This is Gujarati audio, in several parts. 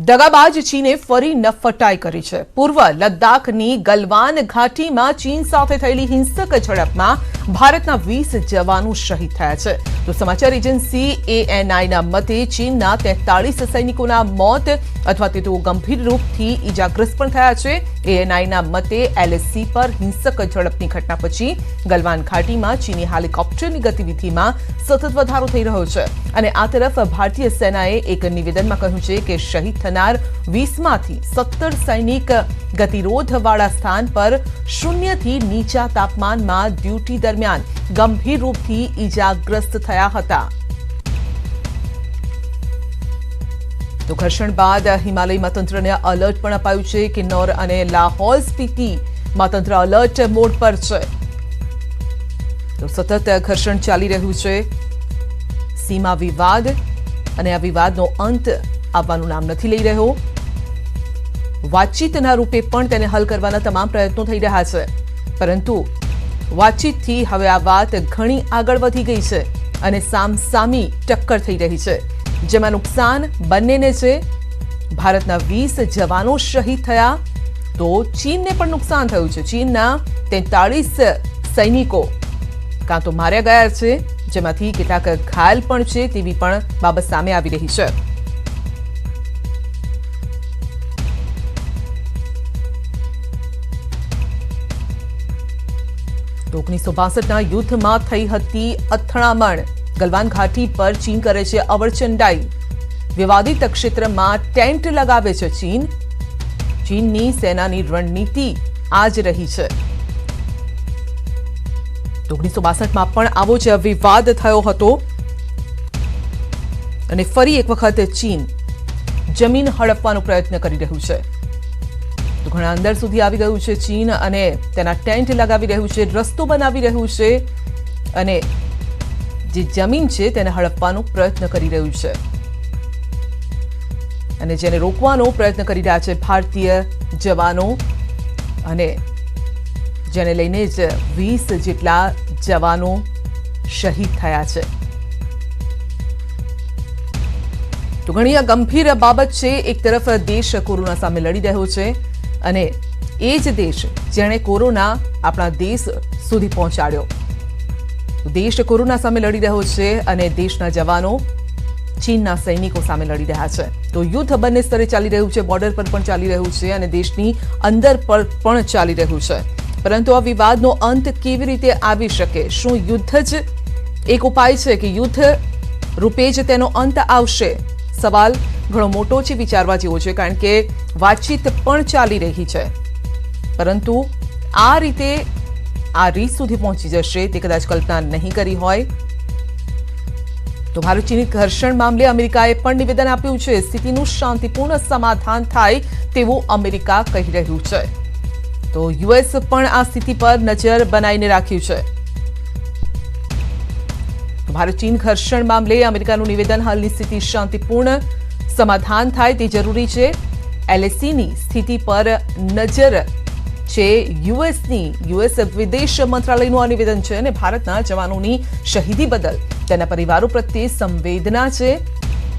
દગાબાજ ચીને ફરી નફટાઈ કરી છે। પૂર્વ લદ્દાખની ગલવાન ઘાટીમાં ચીન સાથે થયેલી હિંસક ઝડપમાં ભારતના 20 જવાનો શહીદ થયા છે। તો સમાચાર એજન્સી ANIના મતે ચીનના 43 સૈનિકોના મોત અથવા તેઓ ગંભીર રૂપથી ઈજાગ્રસ્ત પણ થયા છે। ANIના મતે LAC પર હિંસક ઝડપની ઘટના પછી ગલવાન ઘાટીમાં ચીની હેલિકોપ્ટરની ગતિવિધિમાં સતત વધારો થઈ રહ્યો છે અને આ તરફ ભારતીય સેનાએ એક નિવેદનમાં કહ્યું છે કે શહીદ થનાર 20માંથી 17 સૈનિક ગતિરોધવાળા સ્થાન પર 0 થી નીચા તાપમાનમાં ડ્યુટી દરમિયાન ગંભીર રૂપથી ઈજાગ્રસ્ત થયા હતા। તો ઘર્ષણ બાદ હિમાલયમાં તંત્રને એલર્ટ પણ અપાયું છે। કિન્નૌર અને લાહૌલ સ્પીતિમાં તંત્ર એલર્ટ મોડ પર છે। તો સતત ઘર્ષણ ચાલી રહ્યું છે। સીમા વિવાદ અને આ વિવાદનો અંત આવવાનું નામ નથી લઈ રહ્યો। વાતચીતના રૂપે પણ તેને હલ કરવાના તમામ પ્રયત્નો થઈ રહ્યા છે, પરંતુ વાતચીતથી હવે આ વાત ઘણી આગળ વધી ગઈ છે અને સામસામી ટક્કર થઈ રહી છે, જેમાં નુકસાન બંનેને છે। ભારતના 20 જવાનો શહીદ થયા તો ચીનને પણ નુકસાન થયું છે। ચીનના 43 સૈનિકો કાં તો માર્યા ગયા છે, જેમાંથી કેટલાક ઘાયલ પણ છે તેવી પણ બાબત સામે આવી રહી છે। તો 1962ના યુદ્ધમાં થઈ હતી અથડામણ। ગલવાન ઘાટી પર ચીન કરે છે અવરચંડાઈ। વિવાદિત ક્ષેત્રમાં ટેન્ટ લગાવે છે ચીન। ચીનની સેનાની રણનીતિ આ જ રહી છે। તો 1962માં પણ આવો જ વિવાદ થયો હતો અને ફરી એક વખત ચીન જમીન હડપવાનો પ્રયત્ન કરી રહ્યું છે। તો ઘણા અંદર સુધી આવી ગયું છે ચીન અને તેના ટેન્ટ લગાવી રહ્યું છે, રસ્તો બનાવી રહ્યું છે અને જે જમીન છે તેને હડપવાનો પ્રયત્ન કરી રહ્યું છે અને જેને રોકવાનો પ્રયત્ન કરી રહ્યા છે ભારતીય જવાનો અને જેને લઈને જ 20 જેટલા જવાનો શહીદ થયા છે। તો ઘણી આ ગંભીર બાબત છે। એક તરફ દેશ કોરોના સામે લડી રહ્યો છે અને એ જ દેશ જેણે કોરોના આપણા દેશ સુધી પહોંચાડ્યો। દેશ કોરોના સામે લડી રહ્યો છે અને દેશના જવાનો ચીનના સૈનિકો સામે લડી રહ્યા છે। તો યુદ્ધ બંને સ્તરે ચાલી રહ્યું છે, બોર્ડર પર પણ ચાલી રહ્યું છે અને દેશની અંદર પર પણ ચાલી રહ્યું છે, પરંતુ આ વિવાદનો અંત કેવી રીતે આવી શકે? શું યુદ્ધ જ એક ઉપાય છે કે યુદ્ધ રૂપે જ તેનો અંત આવશે? સવાલ ઘણો મોટો છે, વિચારવા જેવો છે, કારણ કે વાતચીત પણ ચાલી રહી છે, પરંતુ આ રીતે આ રીત સુધી પહોંચી જશે તે કદાચ કલ્પના નહીં કરી હોય। તો ભારત ચીની ઘર્ષણ મામલે અમેરિકાએ પણ નિવેદન આપ્યું છે। સ્થિતિનું શાંતિપૂર્ણ સમાધાન થાય તેવું અમેરિકા કહી રહ્યું છે। તો યુએસ પણ આ સ્થિતિ પર નજર બનાવીને રાખ્યું છે। ભારત ચીન ઘર્ષણ મામલે અમેરિકાનું નિવેદન, હાલની સ્થિતિ શાંતિપૂર્ણ સમાધાન થાય તે જરૂરી છે। LACની સ્થિતિ પર નજર છે યુએસ વિદેશ વિદેશ મંત્રાલયનું આ નિવેદન છે અને ભારતના જવાનોની શહીદી બદલ તેના પરિવારો પ્રત્યે સંવેદના છે।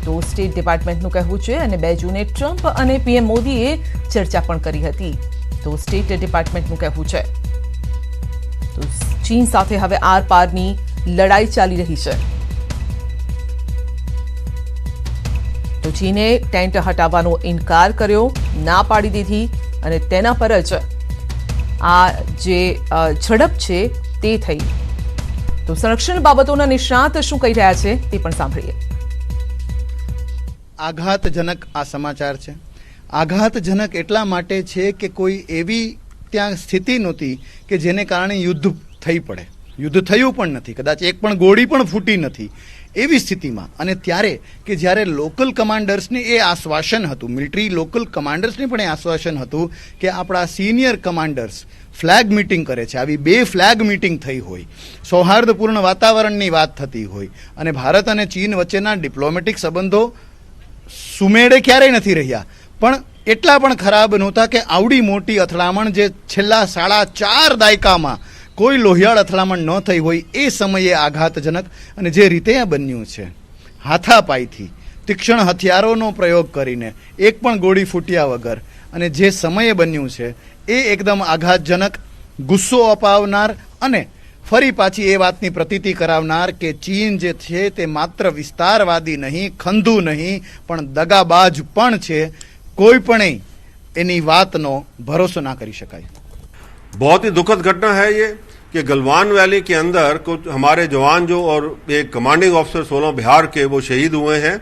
તો સ્ટેટ ડિપાર્ટમેન્ટનું કહેવું છે અને 2 જૂને ટ્રમ્પ અને PM મોદીએ ચર્ચા પણ કરી હતી। તો સ્ટેટ ડિપાર્ટમેન્ટનું કહેવું છે। તો ચીન સાથે હવે આર પારની લડાઈ ચાલી રહી છે। તો ચીને ટેન્ટ હટાવવાનો ઇનકાર કર્યો, ના પાડી દીધી અને તેના પર જ આ જે ઝડપ છે તે થઈ। તો સંરક્ષણ બાબતોના નિષ્ણાત શું કહી રહ્યા છે તે પણ સાંભળીએ। આઘાતજનક આ સમાચાર છે। આઘાતજનક એટલા માટે છે કે કોઈ એવી ત્યાં સ્થિતિ નહોતી કે જેને કારણે યુદ્ધ થઈ પડે। યુદ્ધ થયું પણ નથી, કદાચ એક પણ ગોળી પણ ફૂટી નથી એવી સ્થિતિમાં, અને ત્યારે કે જ્યારે લોકલ કમાન્ડર્સને એ આશ્વાસન હતું, મિલિટરી લોકલ કમાન્ડર્સને પણ એ આશ્વાસન હતું કે આપણા સિનિયર કમાન્ડર્સ ફ્લેગ મીટિંગ કરે છે, આવી 2 ફ્લેગ મીટિંગ થઈ હોય, સૌહાર્દપૂર્ણ વાતાવરણની વાત થતી હોય અને ભારત અને ચીન વચ્ચેના ડિપ્લોમેટિક સંબંધો સુમેળે ક્યારેય નથી રહ્યા, પણ એટલા પણ ખરાબ નહોતા કે આવડી મોટી અથડામણ જે છેલ્લા 4.5 દાયકામાં કોઈ લોહિયાળ અથડામણ ન થઈ હોય એ સમયે આઘાતજનક અને જે રીતે આ બન્યું છે હાથાપાઈથી તીક્ષ્ણ હથિયારોનો પ્રયોગ કરીને એક પણ ગોળી ફૂટ્યા વગર અને જે સમયે બન્યું છે એ એકદમ આઘાતજનક, ગુસ્સો અપાવનાર અને ફરી પાછી એ વાતની પ્રતીતિ કરાવનાર કે ચીન જે છે તે માત્ર વિસ્તારવાદી નહીં, ખંધુ નહીં પણ દગાબાજ પણ છે. કોઈ પણ એની વાતનો ભરોસો ના કરી શકાય. बहुत ही दुखद घटना है ये कि गलवान वैली के अंदर कुछ हमारे जवान जो और एक कमांडिंग ऑफिसर 16 बिहार के वो शहीद हुए हैं.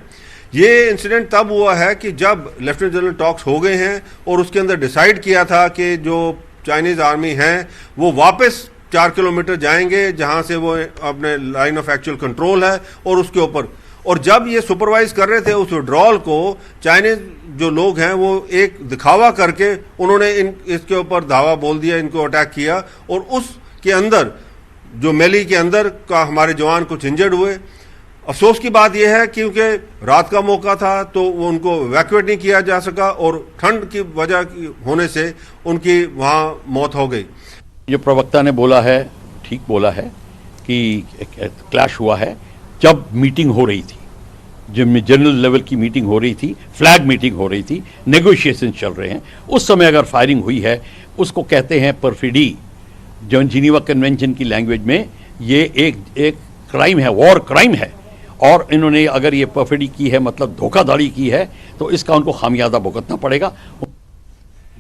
ये इंसिडेंट तब हुआ है कि जब लेफ्टिनेंट जनरल टॉक्स हो गए हैं और उसके अंदर डिसाइड किया था कि जो चाइनीज आर्मी है वो वापस 4 किलोमीटर जाएंगे जहां से वो अपने लाइन ऑफ एक्चुअल कंट्रोल है और उसके ऊपर, और जब ये सुपरवाइज कर रहे थे उस विड्रॉल को, चाइनीज जो लोग हैं वो एक दिखावा करके उन्होंने इसके ऊपर धावा बोल दिया, इनको अटैक किया और उसके अंदर जो मेली के अंदर का हमारे जवान कुछ इंजर्ड हुए. अफसोस की बात यह है क्योंकि रात का मौका था तो वो उनको इवैक्यूएट नहीं किया जा सका और ठंड की वजह होने से उनकी वहाँ मौत हो गई. जो प्रवक्ता ने बोला है ठीक बोला है कि क्लैश हुआ है जब मीटिंग हो रही थी, जब जनरल लेवल की मीटिंग हो रही थी, फ्लैग मीटिंग हो रही थी, नेगोशिएशन चल रहे हैं, उस समय अगर फायरिंग हुई है उसको कहते हैं परफिडी. जो जिनीवा कन्वेंशन की लैंग्वेज में ये एक क्राइम है, वॉर क्राइम है. और इन्होंने अगर ये परफिडी की है मतलब धोखाधड़ी की है तो इसका उनको खामियाजा भुगतना पड़ेगा.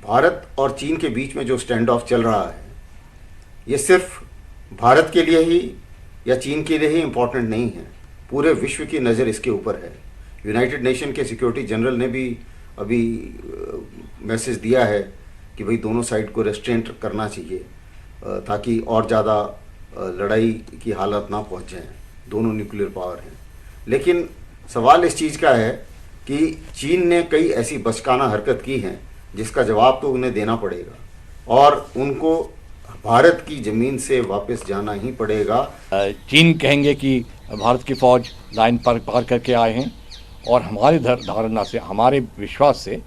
भारत और चीन के बीच में जो स्टैंड ऑफ चल रहा है ये सिर्फ भारत के लिए ही या चीन के लिए ही इम्पोर्टेंट नहीं है, पूरे विश्व की नज़र इसके ऊपर है. यूनाइटेड नेशन के सिक्योरिटी जनरल ने भी अभी मैसेज दिया है कि भाई दोनों साइड को रेस्ट्रेंट करना चाहिए ताकि और ज़्यादा लड़ाई की हालत ना पहुंच जाए. दोनों न्यूक्लियर पावर हैं, लेकिन सवाल इस चीज़ का है कि चीन ने कई ऐसी बचकाना हरकत की है जिसका जवाब तो उन्हें देना पड़ेगा और उनको भारत की ज़मीन से वापस जाना ही पड़ेगा. चीन कहेंगे कि भारत की फ़ौज लाइन पार करके आए हैं और हमारी धारणा से, हमारे विश्वास से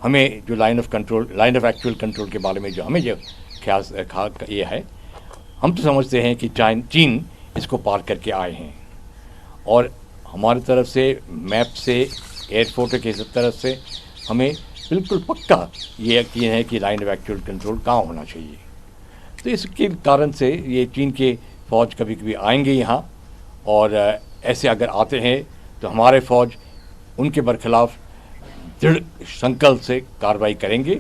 हमें जो लाइन ऑफ एक्चुअल कंट्रोल के बारे में जो हमें जो ख्याल ये है, हम तो समझते हैं कि चीन इसको पार करके आए हैं और हमारी तरफ से मैप से, एयरपोर्ट के तरफ से हमें बिल्कुल पक्का ये यकीन है कि लाइन ऑफ एक्चुअल कंट्रोल कहाँ होना चाहिए. तो इसके कारण से ये चीन के फ़ौज कभी कभी आएंगे यहाँ और ऐसे अगर आते हैं तो हमारे फ़ौज उनके बरखिलाफ़ दृढ़ संकल्प से कार्रवाई करेंगे.